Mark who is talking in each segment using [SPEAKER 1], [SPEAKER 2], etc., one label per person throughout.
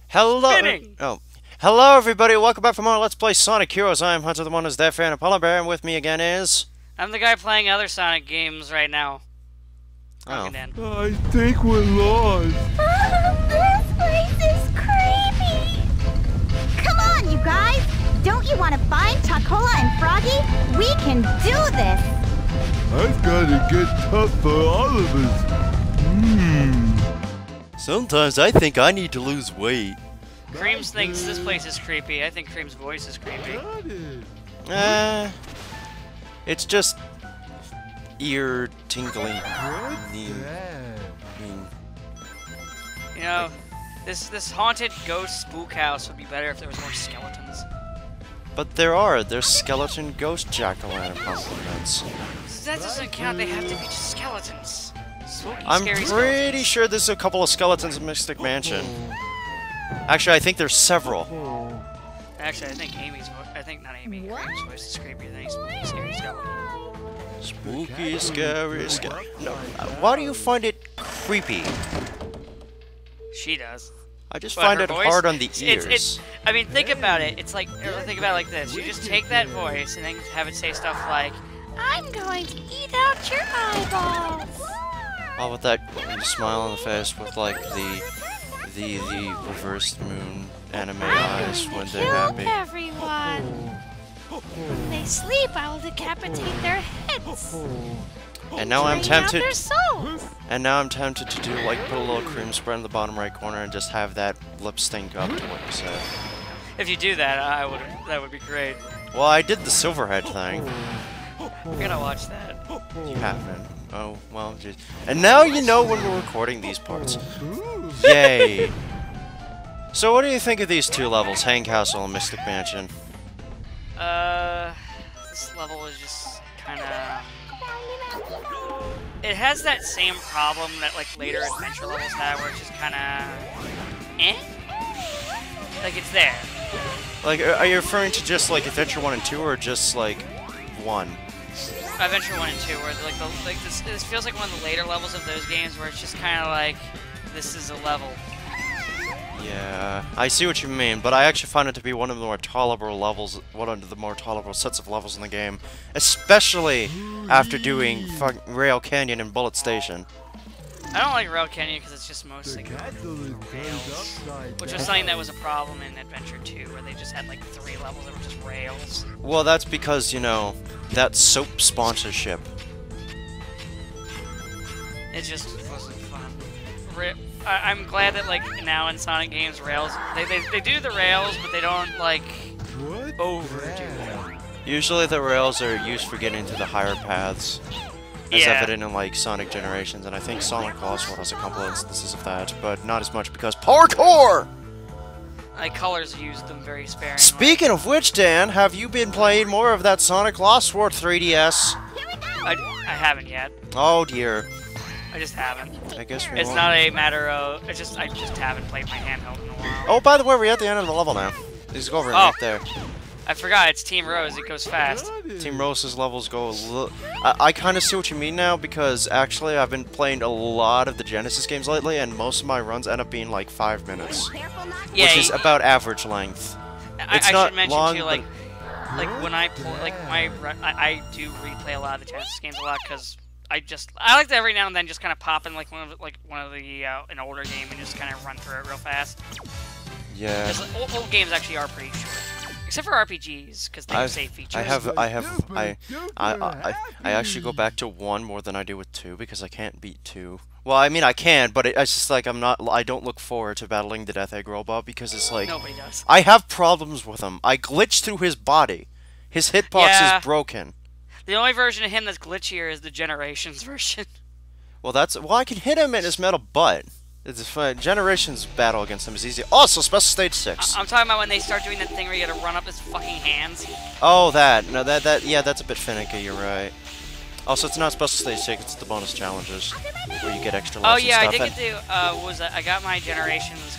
[SPEAKER 1] Hello.
[SPEAKER 2] Spinning.
[SPEAKER 1] Hello everybody. Welcome back for more Let's Play Sonic Heroes. I am Hunter, the one who's there, fan of Polar Bear, and with me again is.
[SPEAKER 2] I'm the guy playing other Sonic games right now.
[SPEAKER 1] Oh.
[SPEAKER 2] Dan.
[SPEAKER 3] I think we're lost.
[SPEAKER 4] This place is creepy! Come on, you guys! Don't you want to find Chocola and Froggy? We can do this!
[SPEAKER 3] I've got to get tough for all of us.
[SPEAKER 1] Sometimes I think I need to lose weight.
[SPEAKER 2] Creams thinks this place is creepy. I think Cream's voice is creepy.
[SPEAKER 1] It's just ear tingling.
[SPEAKER 2] You know, this haunted ghost spook house would be better if there was more skeletons.
[SPEAKER 1] But there's skeleton ghost jack-o'-lantern pumpkins.
[SPEAKER 2] That doesn't count. They have to be just skeletons. Spooky,
[SPEAKER 1] I'm
[SPEAKER 2] scary
[SPEAKER 1] pretty
[SPEAKER 2] skeletons.
[SPEAKER 1] sure there's a couple of skeletons in Mystic Mansion. Actually, I think there's several.
[SPEAKER 2] Actually, I think Amy's voice. I think not Amy. Cream's voice is creepier than any spooky, scary skeleton.
[SPEAKER 1] Spooky, scary, scary. No, why do you find it creepy?
[SPEAKER 2] She does.
[SPEAKER 1] I just
[SPEAKER 2] But
[SPEAKER 1] find
[SPEAKER 2] her
[SPEAKER 1] it
[SPEAKER 2] voice,
[SPEAKER 1] hard on the ears.
[SPEAKER 2] It's, I mean, think about it. It's like, think about it like this. You just take that voice and then have it say stuff like, "I'm going to eat out your eyeballs."
[SPEAKER 1] All with that smile on the face with like the reversed moon anime eyes when they're happy.
[SPEAKER 5] Everyone. When they sleep, I will decapitate their heads.
[SPEAKER 1] And now I'm
[SPEAKER 5] Drain out
[SPEAKER 1] tempted.
[SPEAKER 5] their souls.
[SPEAKER 1] And now I'm tempted to do like put a little cream spread in the bottom right corner and just have that lip sync up to what you said.
[SPEAKER 2] If you do that, that would be great.
[SPEAKER 1] Well, I did the Silverhead thing.
[SPEAKER 2] We're gonna watch that.
[SPEAKER 1] You haven't. Oh well, jeez. And now you know when we're recording these parts. Yay! So what do you think of these two levels, Hang Castle and Mystic Mansion?
[SPEAKER 2] This level is just kind of. It has that same problem that like later adventure levels have, where it's just kind of, like it's there.
[SPEAKER 1] Like, are you referring to just like Adventure 1 and 2, or just like 1?
[SPEAKER 2] Adventure 1 and 2, where this feels like one of the later levels of those games, where it's just kind of like, this is a level.
[SPEAKER 1] Yeah, I see what you mean, but I actually find it to be one of the more tolerable levels, one of the more tolerable sets of levels in the game, especially after doing Rail Canyon and Bullet Station.
[SPEAKER 2] I don't like Rail Canyon because it's just mostly rails, which was something that was a problem in Adventure 2, where they just had like 3 levels that were just rails.
[SPEAKER 1] Well, that's because, you know, that soap sponsorship.
[SPEAKER 2] It just wasn't fun. I'm glad that like now in Sonic games, rails they do the rails, but they don't like overdo them.
[SPEAKER 1] Usually the rails are used for getting to the higher paths, as evident in like Sonic Generations, and I think Sonic Lost World has a couple of instances of that, but not as much because parkour!
[SPEAKER 2] Like Colors used them very sparingly.
[SPEAKER 1] Speaking of which, Dan, have you been playing more of that Sonic Lost World 3DS?
[SPEAKER 2] I haven't yet.
[SPEAKER 1] Oh dear.
[SPEAKER 2] I just haven't.
[SPEAKER 1] I guess we
[SPEAKER 2] It's
[SPEAKER 1] won't.
[SPEAKER 2] not a matter of. I just haven't played my handheld in a while.
[SPEAKER 1] Oh, by the way, we're at the end of the level now. Just go over right there.
[SPEAKER 2] I forgot. It's Team Rose. It goes fast.
[SPEAKER 1] Team Rose's levels go a little... I kind of see what you mean now, because actually I've been playing a lot of the Genesis games lately, and most of my runs end up being like 5 minutes.
[SPEAKER 2] Yeah,
[SPEAKER 1] which is about average length.
[SPEAKER 2] I
[SPEAKER 1] not
[SPEAKER 2] should mention
[SPEAKER 1] long,
[SPEAKER 2] too, like when I play, I do replay a lot of the Genesis games a lot because I like to every now and then just kind of pop in like one of the an older game and just kind of run through it real fast.
[SPEAKER 1] Yeah.
[SPEAKER 2] Because old games actually are pretty short, except for RPGs because they have save features.
[SPEAKER 1] I actually go back to 1 more than I do with 2 because I can't beat 2. Well, I mean I can, but it's just like I don't look forward to battling the Death Egg Robot because it's like
[SPEAKER 2] Nobody does.
[SPEAKER 1] I have problems with him. I glitch through his body. His hitbox is broken.
[SPEAKER 2] The only version of him that's glitchier is the Generations version.
[SPEAKER 1] Well, I can hit him in his metal butt. It's fun. Generations battle against him is easy. Also, Special Stage 6.
[SPEAKER 2] I'm talking about when they start doing that thing where you gotta run up his fucking hands.
[SPEAKER 1] Oh, that. No, yeah, that's a bit finicky, you're right. Also, it's not Special Stage 6, it's the bonus challenges, where you get extra lives
[SPEAKER 2] Oh yeah,
[SPEAKER 1] and
[SPEAKER 2] I
[SPEAKER 1] stuff.
[SPEAKER 2] did get to, I got my Generations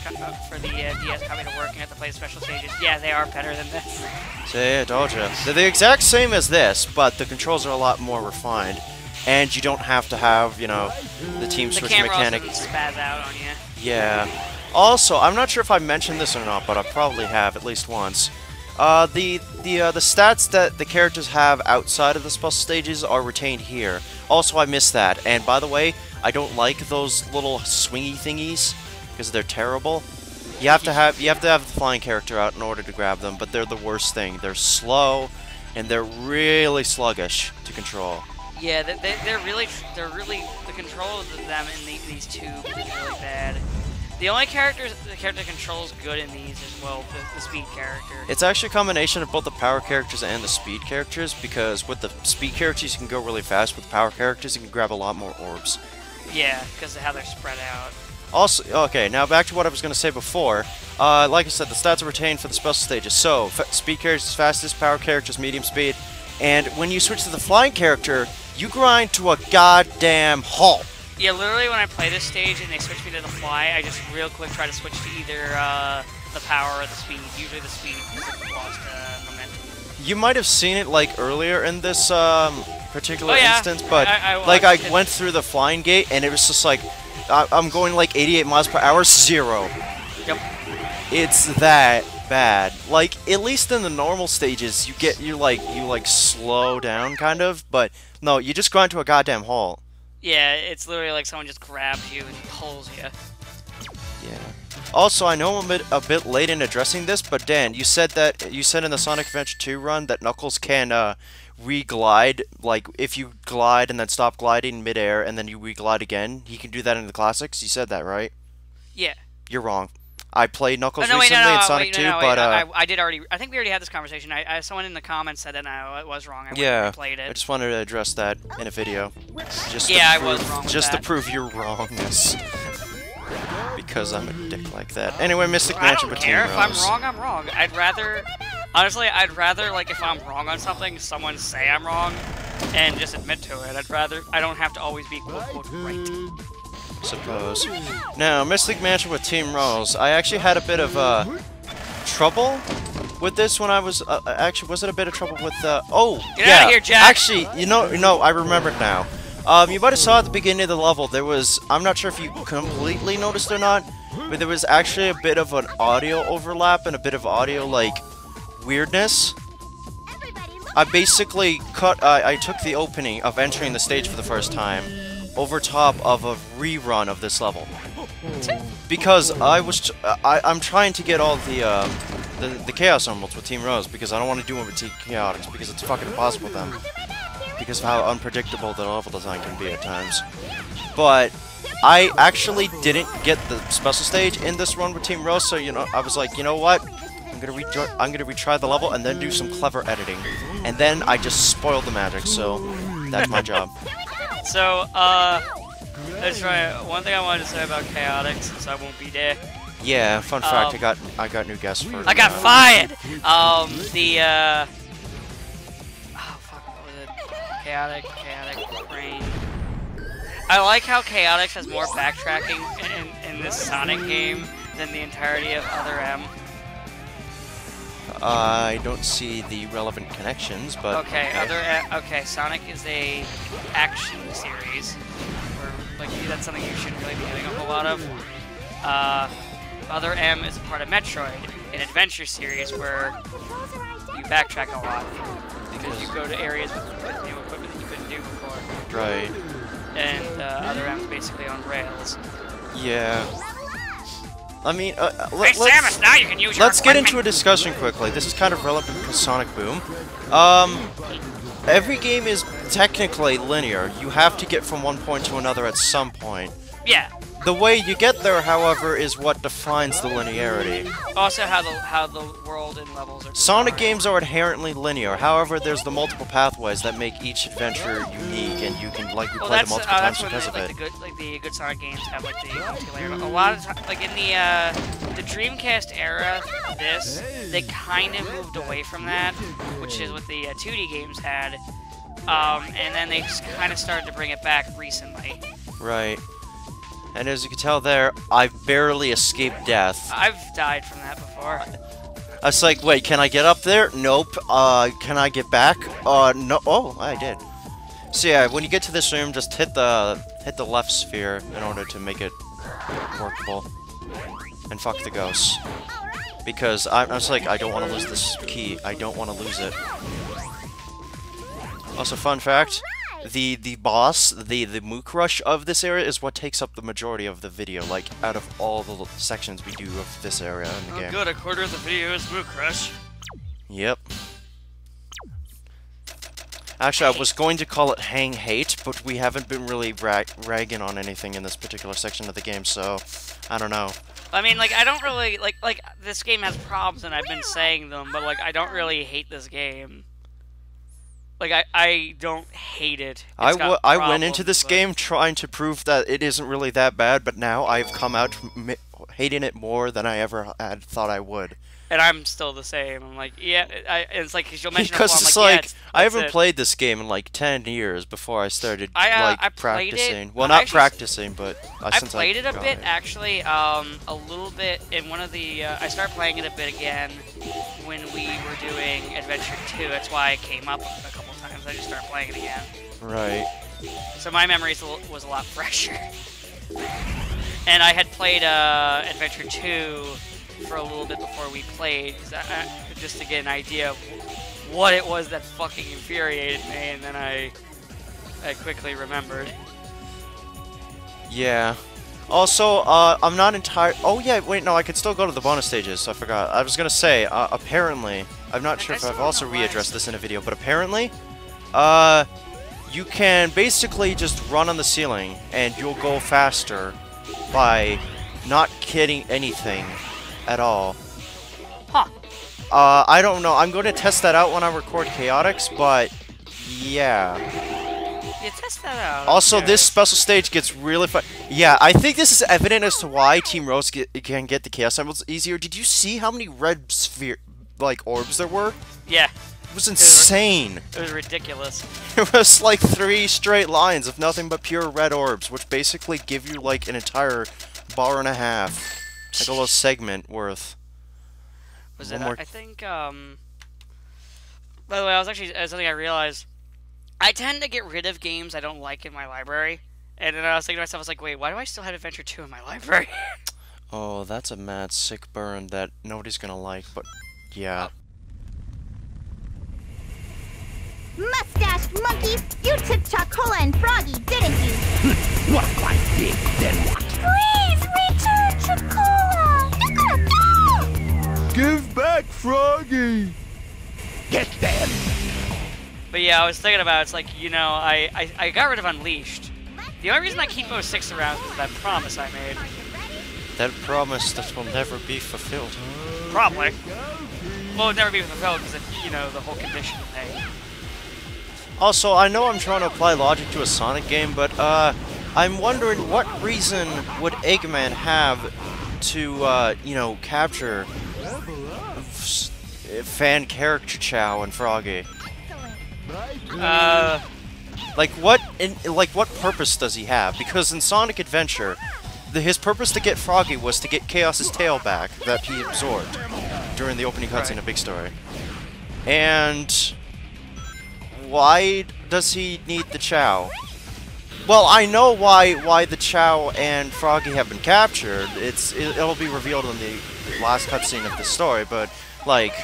[SPEAKER 2] for the DS copy to work and got to play the special stages. Yeah, they are better than this.
[SPEAKER 1] See, I told you. They're the exact same as this, but the controls are a lot more refined. And you don't have to have, you know, the team
[SPEAKER 2] The
[SPEAKER 1] switch
[SPEAKER 2] camera
[SPEAKER 1] mechanic.
[SPEAKER 2] also doesn't spaz out on you.
[SPEAKER 1] Yeah. Also, I'm not sure if I mentioned this or not, but I probably have at least once. The stats that the characters have outside of the special stages are retained here. Also, I missed that. And by the way, I don't like those little swingy thingies because they're terrible. You have to have the flying character out in order to grab them, but they're the worst thing. They're slow and they're really sluggish to control.
[SPEAKER 2] Yeah, they're really the control of them in these tubes is really bad. The only character controls good in these is, well, the speed character.
[SPEAKER 1] It's actually a combination of both the power characters and the speed characters, because with the speed characters you can go really fast, with the power characters you can grab a lot more orbs.
[SPEAKER 2] Yeah, because of how they're spread out.
[SPEAKER 1] Also, okay, now back to what I was going to say before. Like I said, the stats are retained for the special stages. So, speed characters fastest, power characters medium speed, and when you switch to the flying character, you grind to a goddamn halt.
[SPEAKER 2] Yeah, literally when I play this stage and they switch me to the fly, I just real quick try to switch to either the power or the speed. Usually the speed because I've lost momentum.
[SPEAKER 1] You might have seen it like earlier in this particular
[SPEAKER 2] yeah.
[SPEAKER 1] instance, but I went through the flying gate and it was just like I'm going like 88 miles per hour, 0.
[SPEAKER 2] Yep.
[SPEAKER 1] It's that bad. Like at least in the normal stages, you slow down kind of, but no, you just grind to a goddamn halt.
[SPEAKER 2] Yeah, it's literally like someone just grabs you and pulls you.
[SPEAKER 1] Yeah. Also, I know I'm a bit late in addressing this, but Dan, you said in the Sonic Adventure 2 run that Knuckles can re-glide, like if you glide and then stop gliding midair and then you re-glide again, he can do that in the classics. You said that, right?
[SPEAKER 2] Yeah.
[SPEAKER 1] You're wrong. I played Knuckles
[SPEAKER 2] no,
[SPEAKER 1] recently in Sonic 2, but
[SPEAKER 2] I did already. I think we already had this conversation. Someone in the comments said that I was wrong. I played it.
[SPEAKER 1] I just wanted to address that in a video.
[SPEAKER 2] I was wrong.
[SPEAKER 1] Just to prove your wrongness. Because I'm a dick like that. Anyway, Mystic Mansion with Team Rose.
[SPEAKER 2] If I'm wrong, I'm wrong. Honestly, I'd rather, like, if I'm wrong on something, someone say I'm wrong and just admit to it. I don't have to always be quote-unquote right.
[SPEAKER 1] Suppose. Now, Mystic Mansion with Team Rose. I actually had a bit of trouble with this when I was actually was it a bit of trouble with oh
[SPEAKER 2] Get
[SPEAKER 1] yeah
[SPEAKER 2] out of here, Jack.
[SPEAKER 1] Actually, you know I remembered now. You might have saw at the beginning of the level there was, I'm not sure if you completely noticed or not, but there was actually a bit of an audio overlap and a bit of audio like weirdness. I basically I took the opening of entering the stage for the first time over top of a rerun of this level, because I'm trying to get all the Chaos Emeralds with Team Rose, because I don't want to do it with Team Chaotix because it's fucking impossible with them, because of how unpredictable the level design can be at times. But I actually didn't get the special stage in this run with Team Rose, so I was like, you know what? I'm gonna retry the level and then do some clever editing, and then I just spoiled the magic. So that's my job.
[SPEAKER 2] So, let's try one thing I wanted to say about Chaotix, since I won't be there.
[SPEAKER 1] Yeah, fun fact, I got new guests for
[SPEAKER 2] I got fired! Oh, fuck, what was it? Chaotic, Brain. I like how Chaotix has more backtracking in this Sonic game than the entirety of Other M.
[SPEAKER 1] I don't see the relevant connections, but
[SPEAKER 2] okay, Sonic is a action series where, like, that's something you shouldn't really be doing a whole lot of. Other M is a part of Metroid, an adventure series where you backtrack a lot because you go to areas with new equipment that you couldn't do before.
[SPEAKER 1] Right.
[SPEAKER 2] And Other M is basically on rails.
[SPEAKER 1] Yeah. I mean,
[SPEAKER 2] Samus, now you can use your
[SPEAKER 1] let's get into a
[SPEAKER 2] equipment.
[SPEAKER 1] discussion quickly. This is kind of relevant to Sonic Boom. Every game is technically linear. You have to get from one point to another at some point.
[SPEAKER 2] Yeah.
[SPEAKER 1] The way you get there, however, is what defines the linearity.
[SPEAKER 2] Also, how the world and levels are.
[SPEAKER 1] Sonic games are inherently linear. However, there's the multiple pathways that make each adventure unique, and you can replay them multiple times because of it.
[SPEAKER 2] The good Sonic games have like the multi-layer. A lot of times, like in the Dreamcast era, they kind of moved away from that, which is what the 2D games had, and then they kind of started to bring it back recently.
[SPEAKER 1] Right. And as you can tell there, I've barely escaped death.
[SPEAKER 2] I've died from that before.
[SPEAKER 1] I was like, wait, can I get up there? Nope. Can I get back? No. Oh, I did. So yeah, when you get to this room, just hit the left sphere in order to make it workable. and fuck the ghosts. Because I was like, I don't want to lose this key. I don't want to lose it. Also, fun fact, the boss, the Mook Rush of this area is what takes up the majority of the video, like, out of all the sections we do of this area in the game.
[SPEAKER 2] Good, a quarter of the video is Mook Rush.
[SPEAKER 1] Yep. Actually, I was going to call it Hang Hate, but we haven't been really ragging on anything in this particular section of the game, so I don't know.
[SPEAKER 2] I mean, like, I don't really, like, this game has problems, and I've been saying them, but, like, I don't really hate this game. Like, I don't hate it.
[SPEAKER 1] I went into this game trying to prove that it isn't really that bad, but now I've come out hating it more than I ever had thought I would.
[SPEAKER 2] And I'm still the same. I'm like, yeah, it's like, because you'll mention it,
[SPEAKER 1] because
[SPEAKER 2] I'm
[SPEAKER 1] it's
[SPEAKER 2] like,
[SPEAKER 1] like, I haven't played this game in like 10 years before I started
[SPEAKER 2] I
[SPEAKER 1] practicing.
[SPEAKER 2] It,
[SPEAKER 1] well, not practicing, but
[SPEAKER 2] since I played it a bit, actually, a little bit in one of the, I started playing it a bit again when we were doing Adventure 2. That's why I came up a couple times. I just started playing it again.
[SPEAKER 1] Right.
[SPEAKER 2] So my memories was a lot fresher. And I had played Adventure 2 for a little bit before we played, just to get an idea of what it was that fucking infuriated me, and then I quickly remembered.
[SPEAKER 1] Yeah. Also, I'm not entirely... Oh, yeah, wait, no, I could still go to the bonus stages, so I forgot. I was gonna say, apparently, I'm not sure if I've also readdressed this in a video, but apparently, you can basically just run on the ceiling, and you'll go faster by not hitting anything at all.
[SPEAKER 2] Huh.
[SPEAKER 1] I don't know. I'm going to test that out when I record Chaotix, but yeah.
[SPEAKER 2] Yeah, test that out.
[SPEAKER 1] Also, this special stage gets really fun. Yeah, I think this is evident as to why Team Rose can get the Chaos Emeralds easier. Did you see how many red orbs there were?
[SPEAKER 2] Yeah.
[SPEAKER 1] It was insane.
[SPEAKER 2] It was ridiculous.
[SPEAKER 1] It was like 3 straight lines of nothing but pure red orbs, which basically give you like an entire bar and a half. Like a little segment worth.
[SPEAKER 2] Was it? I think, by the way, I was actually, something I realized, I tend to get rid of games I don't like in my library. And then I was thinking to myself, I was like, wait, why do I still have Adventure 2 in my library?
[SPEAKER 1] Oh, that's a mad sick burn that nobody's gonna like, but yeah.
[SPEAKER 4] Mustache monkey, you took Chocola and Froggy, didn't you?
[SPEAKER 3] What quite big, then what?
[SPEAKER 4] Please return Chocola! No!
[SPEAKER 3] Give back, Froggy! Get them!
[SPEAKER 2] But yeah, I was thinking about it, it's like, you know, I got rid of Unleashed. The only reason I keep 06 around is that promise I made.
[SPEAKER 1] That promise that will never be fulfilled.
[SPEAKER 2] Probably. Well, it would never be fulfilled because of, you know, the whole condition thing.
[SPEAKER 1] Also, I know I'm trying to apply logic to a Sonic game, but I'm wondering what reason would Eggman have to, you know, capture fan character Chow and Froggy? Like what purpose does he have? Because in Sonic Adventure, his purpose to get Froggy was to get Chaos's tail back that he absorbed during the opening cutscene of Big Story. And why does he need the Chow? Well, I know why the Chow and Froggy have been captured. It'll be revealed in the last cutscene of the story, but like,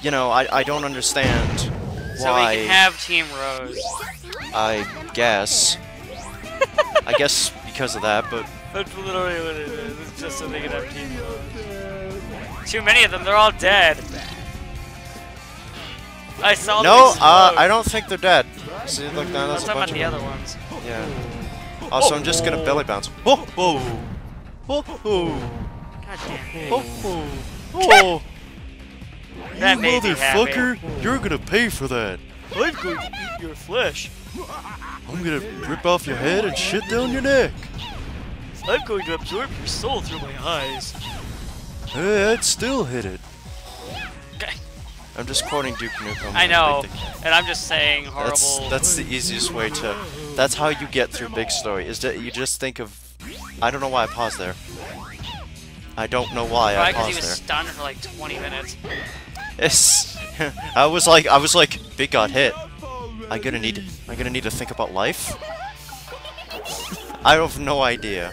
[SPEAKER 1] you know, I don't understand why.
[SPEAKER 2] So we can have Team Rose.
[SPEAKER 1] I guess. I guess because of that, but
[SPEAKER 2] That's literally what it is. It's just so they can have Team Rose. Too many of them. They're all dead. I saw them explode.
[SPEAKER 1] I don't think they're dead. See, look, now there's a
[SPEAKER 2] I'm
[SPEAKER 1] bunch
[SPEAKER 2] talking
[SPEAKER 1] of
[SPEAKER 2] about the
[SPEAKER 1] them.
[SPEAKER 2] other ones.
[SPEAKER 1] Yeah. Also, I'm just gonna belly bounce. Oh, oh, oh, oh,
[SPEAKER 2] God damn it.
[SPEAKER 1] oh, oh.
[SPEAKER 2] That made me happy.
[SPEAKER 1] Motherfucker, you're gonna pay for that.
[SPEAKER 2] I'm going to eat your flesh.
[SPEAKER 1] I'm gonna rip off your head and shit down your neck.
[SPEAKER 2] I'm going to absorb your soul through my eyes.
[SPEAKER 1] Hey, I'd still hit it.
[SPEAKER 2] Okay.
[SPEAKER 1] I'm just quoting Duke Nukem.
[SPEAKER 2] I know, and I'm just saying horrible.
[SPEAKER 1] That's the easiest way to. That's how you get through Big Story. Is that you just think of. I don't know why I paused there. I don't know why I
[SPEAKER 2] Probably because
[SPEAKER 1] paused
[SPEAKER 2] he was
[SPEAKER 1] there.
[SPEAKER 2] stunned for like 20 minutes.
[SPEAKER 1] It's. I was like, Big got hit. I'm gonna need to think about life. I have no idea.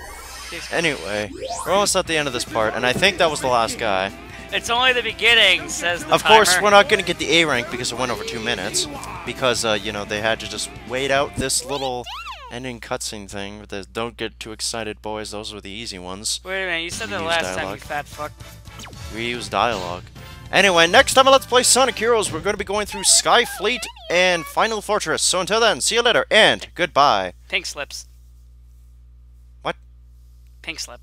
[SPEAKER 1] Anyway, we're almost at the end of this part, and I think that was the last guy.
[SPEAKER 2] It's only the beginning, says the
[SPEAKER 1] Of course,
[SPEAKER 2] timer.
[SPEAKER 1] we're not going to get the A rank because it went over 2 minutes. Because, you know, they had to just wait out this little ending cutscene thing. With the don't get too excited, boys. Those were the easy ones.
[SPEAKER 2] Wait a minute, you said that
[SPEAKER 1] Reuse
[SPEAKER 2] last time,
[SPEAKER 1] dialogue.
[SPEAKER 2] you fat fuck.
[SPEAKER 1] Reuse dialogue. Anyway, next time on Let's Play Sonic Heroes, we're going to be going through Sky Fleet and Final Fortress. So until then, see you later, and goodbye.
[SPEAKER 2] Pink slips.
[SPEAKER 1] What?
[SPEAKER 2] Pink slip.